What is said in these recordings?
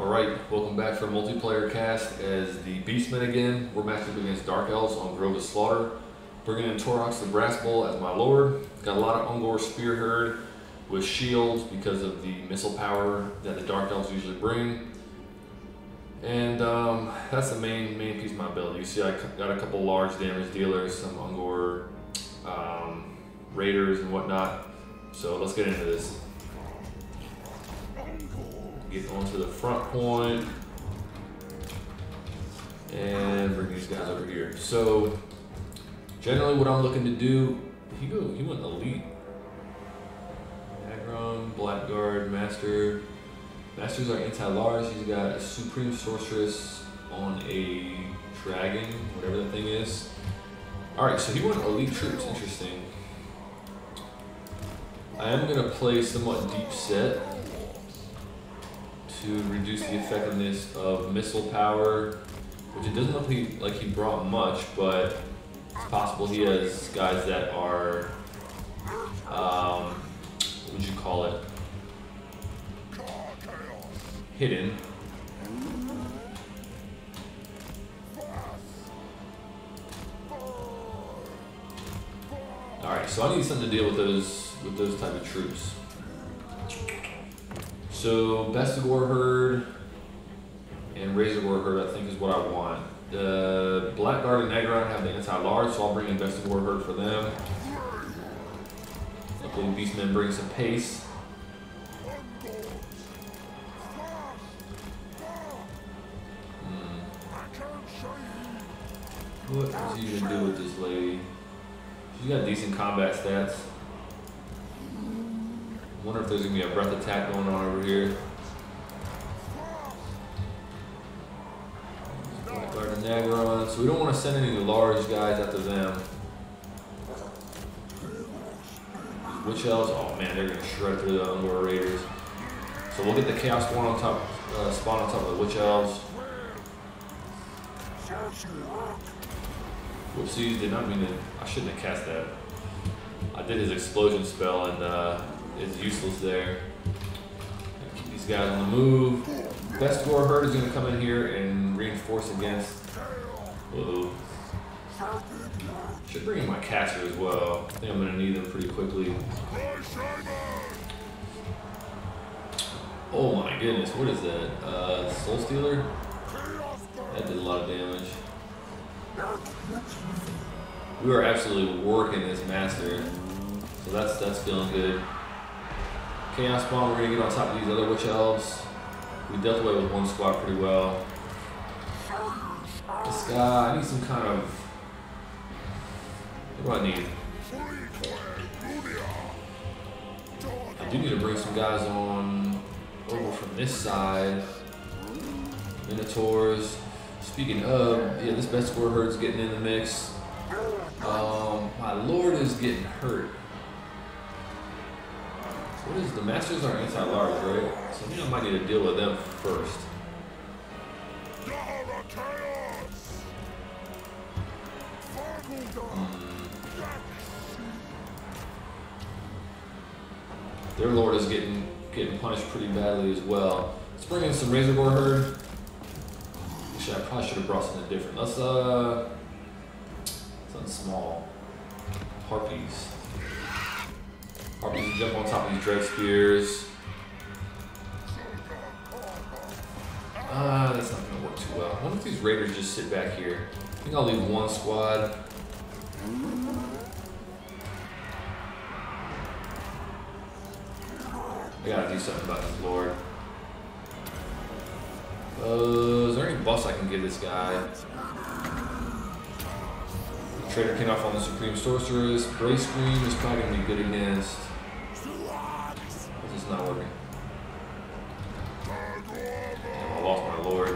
Alright, welcome back for a multiplayer cast as the Beastmen again. We're matched up against Dark Elves on Grove of Slaughter. Bringing in Taurox the Brass Bull as my lord. Got a lot of Ungor Spear Herd with shields because of the missile power that the Dark Elves usually bring. And that's the main piece of my build. You see I got a couple large damage dealers, some Ungor Raiders and whatnot. So let's get into this. Get onto the front point and bring these guys over here. So generally what I'm looking to do, he went elite. Agron, Blackguard, Master. Master's our anti-Lars. He's got a Supreme Sorceress on a dragon, whatever that thing is. Alright, so he went elite troops, interesting. I am gonna play somewhat deep set to reduce the effectiveness of missile power, which it doesn't look like he brought much, but it's possible he has guys that are, what would you call it, hidden. Alright, so I need something to deal with those type of troops. So Bestigor Herd and Razorgore Herd I think is what I want. The Blackguard and Agron have the anti-large, so I'll bring in Bestigor Herd for them. Luckily Beastmen bring some pace. What is he gonna do with this lady? She's got decent combat stats. I wonder if there's gonna be a breath attack going on over here. Blackguard and Agron. So we don't want to send any large guys after them. Witch Elves, oh man, they're gonna shred through the Ungor Raiders. So we'll get the Chaos spawn on top of the Witch Elves. Whoopsies, did not mean to. I shouldn't have cast that. I did his explosion spell and it's useless there. Keep these guys on the move. Bestigor Herd is going to come in here and reinforce against. Whoa. Should bring in my caster as well. I think I'm going to need them pretty quickly. Oh my goodness, what is that? Soul Stealer? That did a lot of damage. We are absolutely working this master, so that's feeling good. Chaos Spawn, we're gonna get on top of these other Witch Elves. We dealt away with one squad pretty well. This guy, I need some kind of. What do I need? I do need to bring some guys on over from this side. Minotaurs. Speaking of, yeah, this Bestigor Herd's getting in the mix. My lord is getting hurt. What is the Masters are anti-large, right? So I think I might need to deal with them first. Their lord is getting punished pretty badly as well. Let's bring in some Razorgore Herd. Actually, I probably should have brought something different. Let's something small. Harpies. Harpies can jump on top of these Dread Spears. That's not gonna work too well. I wonder if these Raiders just sit back here. I think I'll leave one squad. I gotta do something about this lord. Is there any buffs I can give this guy? The Trader came off on the Supreme Sorceress. Brace Scream is probably gonna be good against. This is not working. Damn, I lost my lord.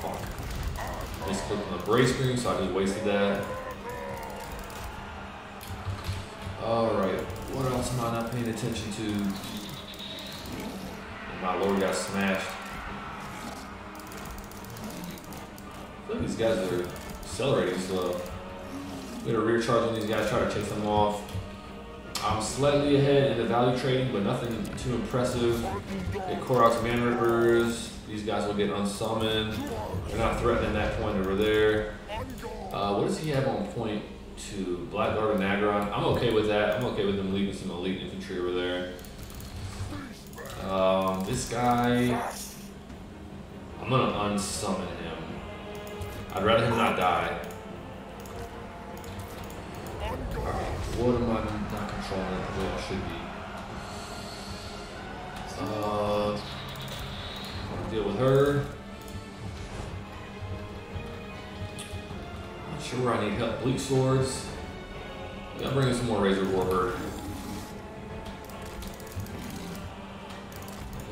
Fuck. Misclicked on the Brace Scream, so I just wasted that. Alright, what else am I not paying attention to? My lord got smashed. I feel like these guys are accelerating slow. I'm gonna rear charge on these guys, try to chase them off. I'm slightly ahead in the value trading, but nothing too impressive. Get Taurox Man Rippers. These guys will get unsummoned. They're not threatening that point over there. What does he have on point to? Blackguard and Agron. I'm okay with that. I'm okay with them leaving some elite infantry over there. This guy, I'm gonna unsummon him. I'd rather him not die. What am I not controlling the way I should be? I'll deal with her. Not sure where I need help. Bleak Swords. Yeah, I'll bring in some more Razor Warherd.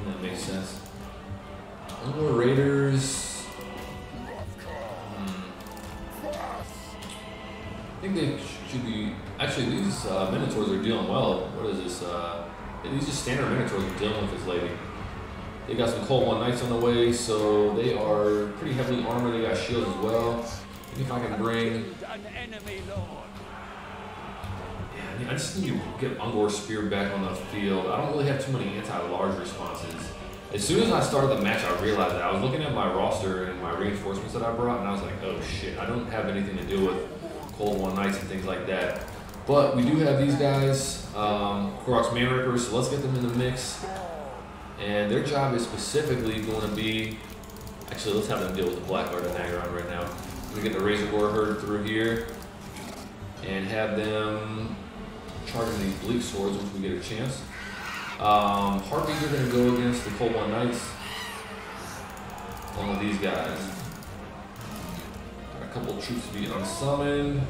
That makes sense. One more Raiders. I think they should be. Actually, these Minotaurs are dealing well. What is this? These just standard Minotaurs are dealing with this lady. They got some Cold One Knights on the way, so they are pretty heavily armored. They got shields as well. Maybe if I can bring. Yeah, I just need to get Ungor's Spear back on the field. I don't really have too many anti-large responses. As soon as I started the match, I realized that. I was looking at my roster and my reinforcements that I brought, and I was like, oh shit, I don't have anything to do with Cold One Knights and things like that. But we do have these guys, Taurox Man Rippers, so let's get them in the mix. And their job is specifically going to be, actually let's have them deal with the Blackguard and Agron right now. We get the Razor Warherd through here and have them charging these Bleak Swords once we get a chance. Harpies are going to go against the Cold One Knights, along with these guys. Got a couple of troops to be unsummoned.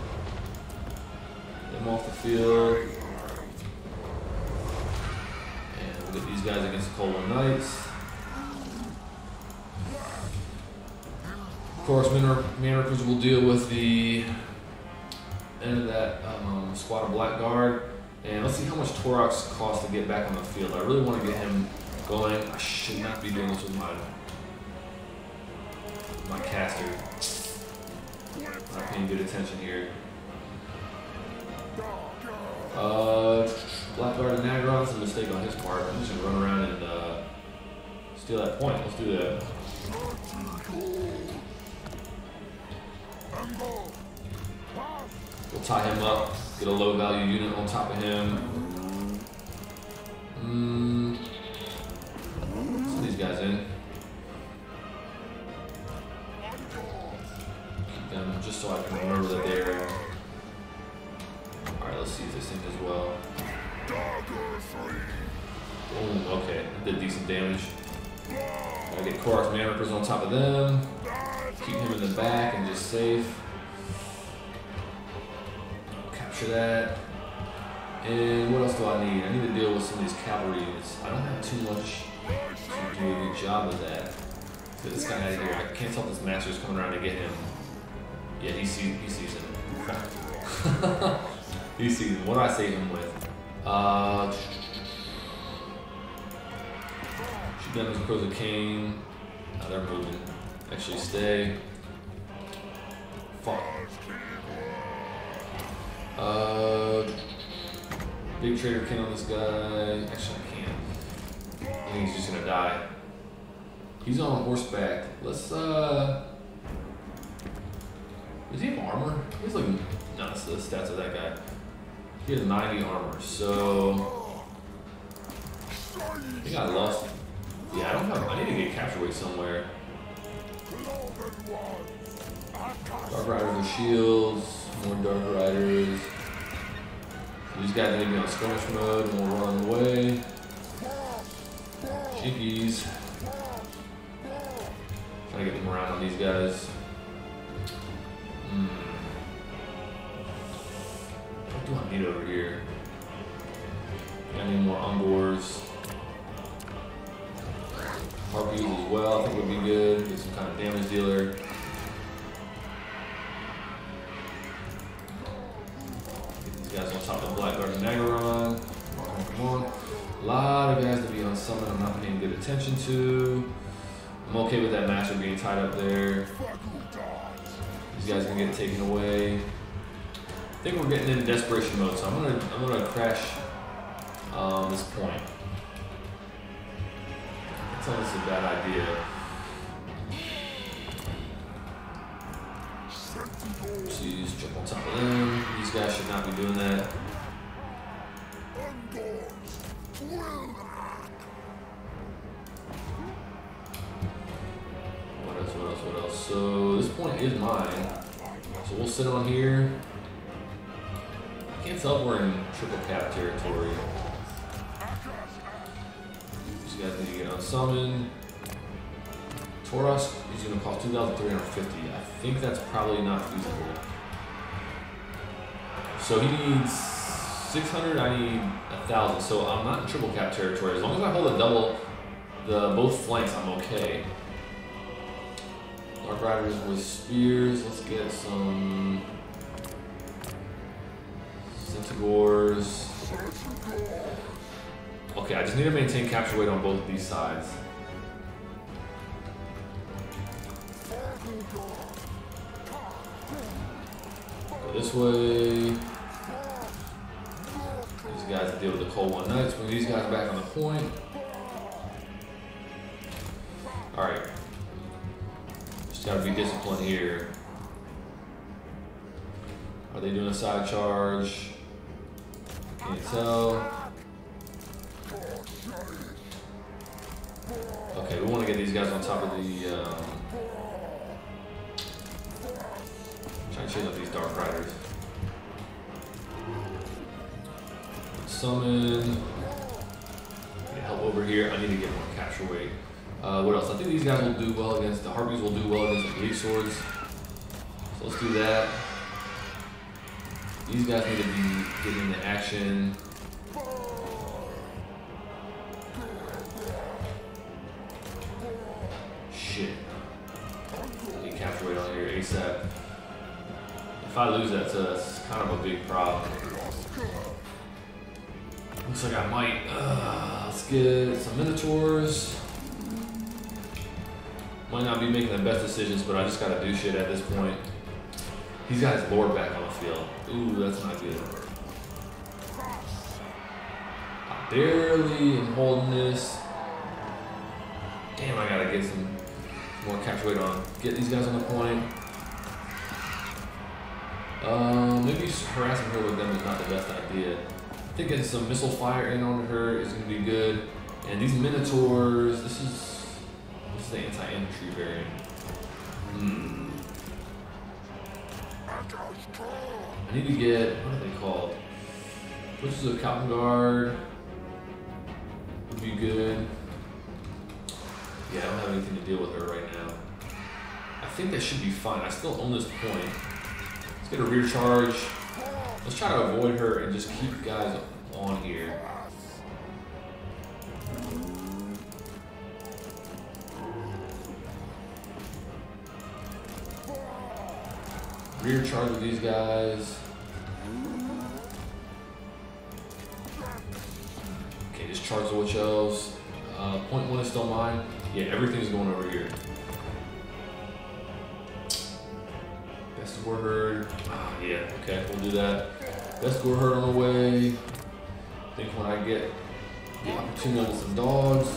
Them off the field. And we'll get these guys against the Cold One Knights. Of course, Man Rippers will deal with the end of that squad of Blackguard. And let's see how much Taurox costs to get back on the field. I really want to get him going. I should not be doing this with my caster. Not paying good attention here. Blackguard and Agron, it's a mistake on his part. I'm just gonna run around and steal that point. Let's do that. We'll tie him up, get a low value unit on top of him. Send these guys in. Keep them just so I can remember that they're. Alright, let's see if this thing does well. Oh, okay, did decent damage. Gotta get Taurox Man Rippers on top of them. Keep him in the back and just safe. Capture that. And what else do I need? I need to deal with some of these cavalry units. I don't have too much to do a good job with that. Get this guy out of here. I can't tell if this master's coming around to get him. Yeah, he sees him. He sees him. What do I save him with? Shoot down those Crows of Cain. Oh, they're moving. Actually, stay. Fuck. Big Trader King on this guy. Actually, I can't. I think he's just gonna die. He's on horseback. Let's, does he have armor? He's like, no, that's the stats of that guy. He has 90 armor, so I think I lost. Yeah, I don't have. I need to get capture weight somewhere. Dark Riders with shields, more Dark Riders. These guys need to be on skirmish mode and we'll run away. Jinkies. Trying to get them around on these guys. What do I need over here? I need more Ungors. Harpies as well, I think would be good. Get some kind of damage dealer. Get these guys on top of Blackguard and Nagaron. Come on. A lot of guys to be on summon I'm not paying good attention to. I'm okay with that master being tied up there. These guys can get taken away. I think we're getting into desperation mode, so I'm gonna crash this point. That's almost a bad idea. Jeez, jump on top of them. These guys should not be doing that. What else? So this point is mine. So we'll sit on here. I can't tell if we're in triple cap territory. These guys need to get unsummoned. Taurox is going to cost 2,350. I think that's probably not feasible. So he needs 600, I need 1,000. So I'm not in triple cap territory. As long as I hold a double, both flanks, I'm okay. Dark Riders with spears. Let's get some Centaurs. Okay, I just need to maintain capture weight on both of these sides. Go this way. These guys deal with the Cold One Knights. Bring these guys back on the point. Alright. Just gotta be disciplined here. Are they doing a side charge? Can't tell. Okay, we want to get these guys on top of the. Trying to chase up these Dark Riders. Summon. Get help over here. I need to get more capture weight. What else? I think these guys will do well against the Harpies. Will do well against the Bleed Swords. So let's do that. These guys need to be getting into action. Shit. I need capture weight on here ASAP. If I lose that, that's kind of a big problem. Looks like I might. Let's get some Minotaurs. Might not be making the best decisions, but I just gotta do shit at this point. He's got his lord back on the field. Ooh, that's not good. I barely am holding this. Damn, I gotta get some more capture weight on. Get these guys on the point. Maybe harassing her with them is not the best idea. I think getting some missile fire in on her is gonna be good. And these Minotaurs, this is the anti-infantry variant. I need to get, what are they called? Forces of Cotton Guard would be good. Yeah, I don't have anything to deal with her right now. I think that should be fine. I still own this point. Let's get a rear charge. Let's try to avoid her and just keep guys on here. Rear charge with these guys. Okay, just charge the Witch Elves. Point one is still mine. Yeah, everything's going over here. Best of War Herd. Yeah, okay, we'll do that. Best of War Herd on the way. I think when I get the opportunity with some dogs.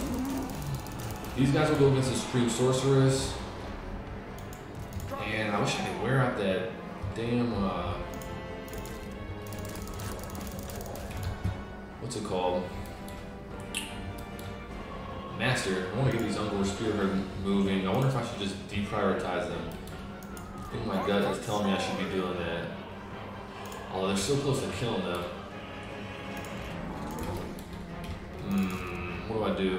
These guys will go against the Supreme Sorceress. And I wish I could wear out that damn, what's it called? Master. I want to get these Ungor Spearhead moving. I wonder if I should just deprioritize them. I think my gut is telling me I should be doing that. Although they're so close to killing them. What do I do?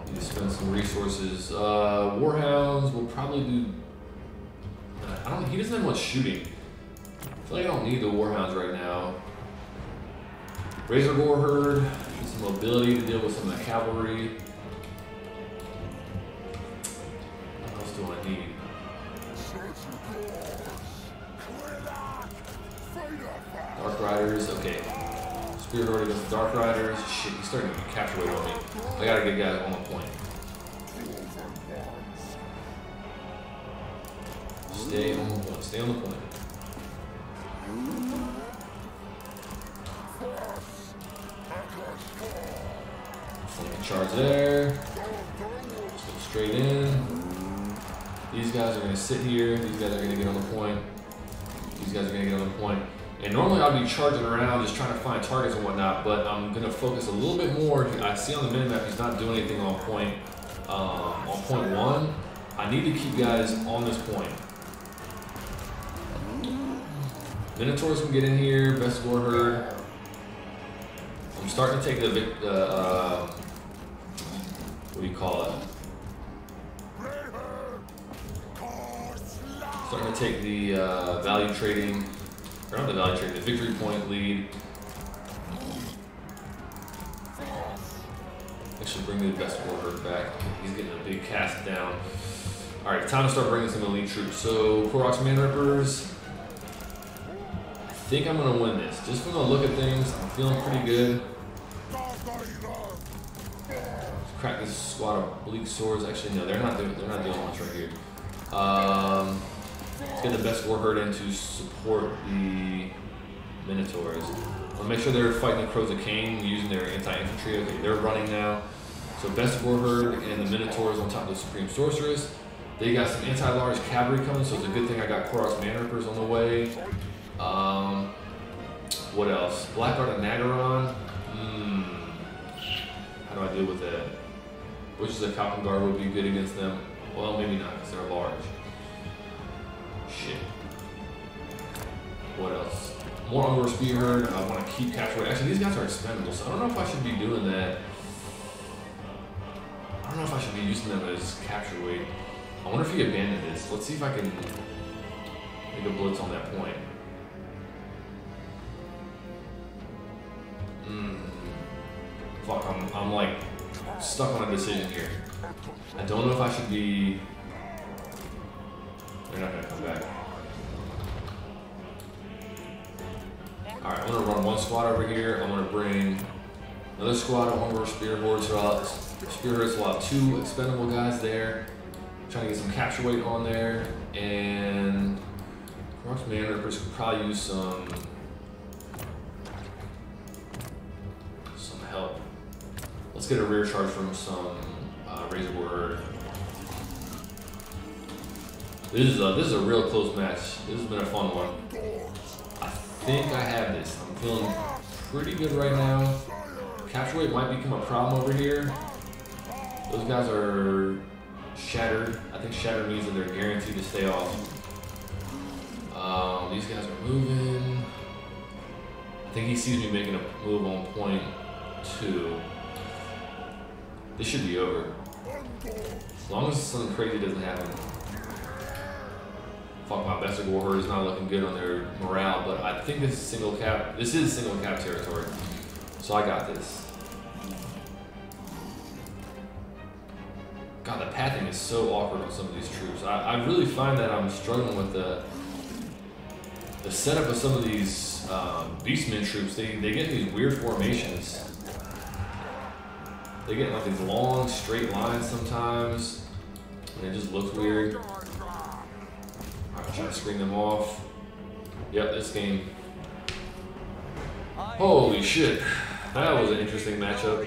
Need to spend some resources. Warhounds will probably do. He doesn't have much shooting. I feel like I don't need the Warhounds right now. Razor Gore Herd, get some mobility to deal with some of the cavalry. What else do I need? Dark Riders, okay. Spear Herd against the Dark Riders. Shit, he's starting to capture weight on me. I gotta get guys on the point. Stay on the point. Stay on the point. Flanking charge there. Just go straight in. These guys are going to sit here. These guys are going to get on the point. These guys are going to get on the point. And normally I'd be charging around just trying to find targets and whatnot, but I'm going to focus a little bit more. I see on the minimap he's not doing anything on point 1. I need to keep guys on this point. Minotaurs can get in here, best war herd. I'm starting to take the what do you call it? Starting to take the value trading, or not the value trading, the victory point lead. Actually bring the best war herd back. He's getting a big cast down. Alright, time to start bringing some elite troops. So, Taurox Man Rippers. I think I'm going to win this. Just from the look at things, I'm feeling pretty good. Let's crack this squad of Bleak Swords. Actually, no, they're not doing much right here. Let's get the best war herd in to support the Minotaurs. I'll make sure they're fighting the Crows of Cain using their anti-infantry. Okay, they're running now. So best war herd and the Minotaurs on top of the Supreme Sorceress. They got some anti-large cavalry coming, so it's a good thing I got Taurox Man Rippers on the way. What else? Blackguard and Nagaron. How do I deal with that? Which is a Falcon Guard would be good against them. Well, maybe not, because they're large. Shit. What else? More Ungor Spear Herd. I want to keep capturing. Actually, these guys are expendable, so I don't know if I should be doing that. I don't know if I should be using them as capture weight. I wonder if he abandoned this. Let's see if I can make a blitz on that point. Fuck, I'm like stuck on a decision here. I don't know if I should be... They're not gonna come back. Alright, I'm gonna run one squad over here. I'm gonna bring another squad of Ungor Spear Hordes. Spear Hordes will have 2 expendable guys there. Trying to get some capture weight on there, and Taurox Man Rippers could probably use some help. Let's get a rear charge from some Razor Word. This is a real close match. This has been a fun one. I think I have this. I'm feeling pretty good right now. Capture weight might become a problem over here. Those guys are shattered. I think shattered means that they're guaranteed to stay off. These guys are moving. I think he sees me making a move on point 2. This should be over. As long as something crazy doesn't happen. Fuck, my best war herd is not looking good on their morale, but I think this is single cap. This is single cap territory. So I got this. God, the pathing is so awkward on some of these troops. I really find that I'm struggling with the setup of some of these Beastmen troops. They get these weird formations. They get like these long, straight lines sometimes, and it just looks weird. Alright, trying to screen them off. Yep, this game. Holy shit. That was an interesting matchup.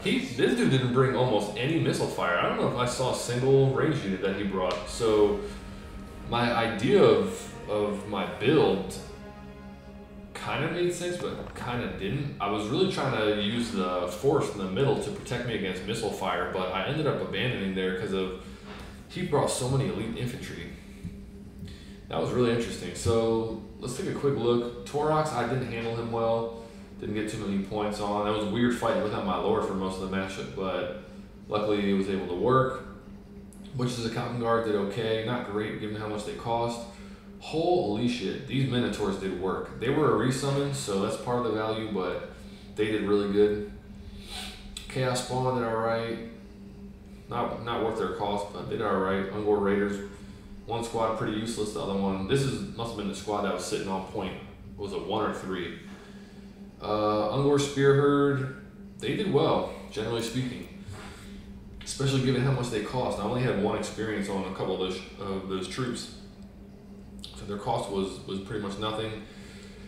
This dude didn't bring almost any missile fire. I don't know if I saw a single range unit that he brought. So my idea of my build kind of made sense, but kind of didn't. I was really trying to use the force in the middle to protect me against missile fire, but I ended up abandoning there because he brought so many elite infantry. That was really interesting. So let's take a quick look. Taurox, I didn't handle him well. Didn't get too many points on. That was a weird fight without my lord for most of the matchup, but luckily it was able to work. Witches of Falcon Guard did okay. Not great given how much they cost. Holy shit, these Minotaurs did work. They were a resummon, so that's part of the value, but they did really good. Chaos Spawn did alright. Not worth their cost, but they did alright. Ungor Raiders, one squad pretty useless, the other one, must have been the squad that was sitting on point. Was it 1 or 3? Ungor Spear Herd, they did well, generally speaking. Especially given how much they cost. I only had 1 experience on a couple of those troops. So their cost was pretty much nothing.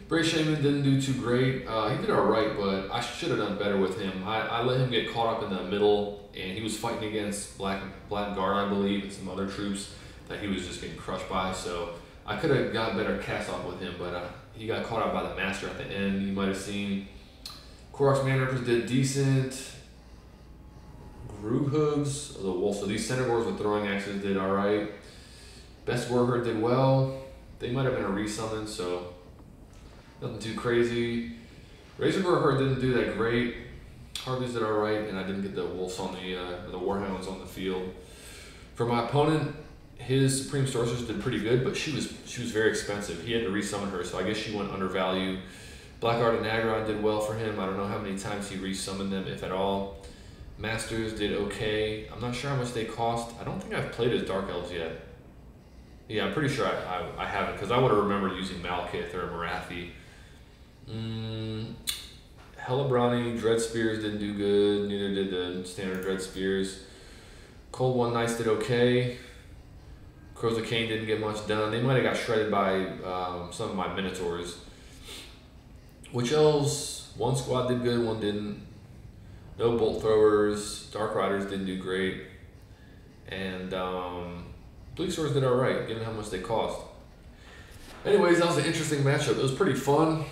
Bray Shaman didn't do too great. He did alright, but I should have done better with him. I let him get caught up in the middle, and he was fighting against Black Guard, I believe, and some other troops that he was just getting crushed by. So I could have got better cast off with him, but he got caught out by the Master at the end. You might have seen. Taurox Man Rippers did decent. Groohooves, the wolf. So these Centaurs with throwing axes did alright. Best Warherd did well. They might have been a resummon, so nothing too crazy. Razor Warherd didn't do that great. Harveys did alright, and I didn't get the wolves on the Warhounds on the field. For my opponent, his Supreme Sorceress did pretty good, but she was very expensive. He had to resummon her, so I guess she went undervalue. Blackguard and Agron did well for him. I don't know how many times he resummoned them, if at all. Masters did okay. I'm not sure how much they cost. I don't think I've played as Dark Elves yet. Yeah, I'm pretty sure I haven't, because I would have remembered using Malekith or Marathi. Hellebrawny Dread Spears didn't do good. Neither did the standard Dread Spears. Cold One Knights did okay. Crows of Cain didn't get much done. They might have got shredded by some of my Minotaurs. Witch Elves, one squad did good, one didn't. No Bolt Throwers. Dark Riders didn't do great. And Bleak Swords did alright, given how much they cost. Anyways, that was an interesting matchup. It was pretty fun.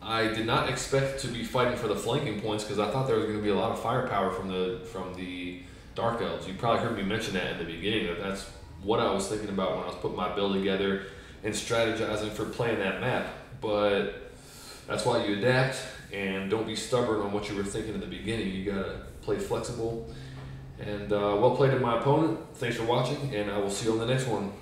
I did not expect to be fighting for the flanking points because I thought there was going to be a lot of firepower from the Dark Elves. You probably heard me mention that in the beginning. That's what I was thinking about when I was putting my build together and strategizing for playing that map. But that's why you adapt and don't be stubborn on what you were thinking in the beginning. You gotta play flexible. And well played to my opponent. Thanks for watching, and I will see you on the next one.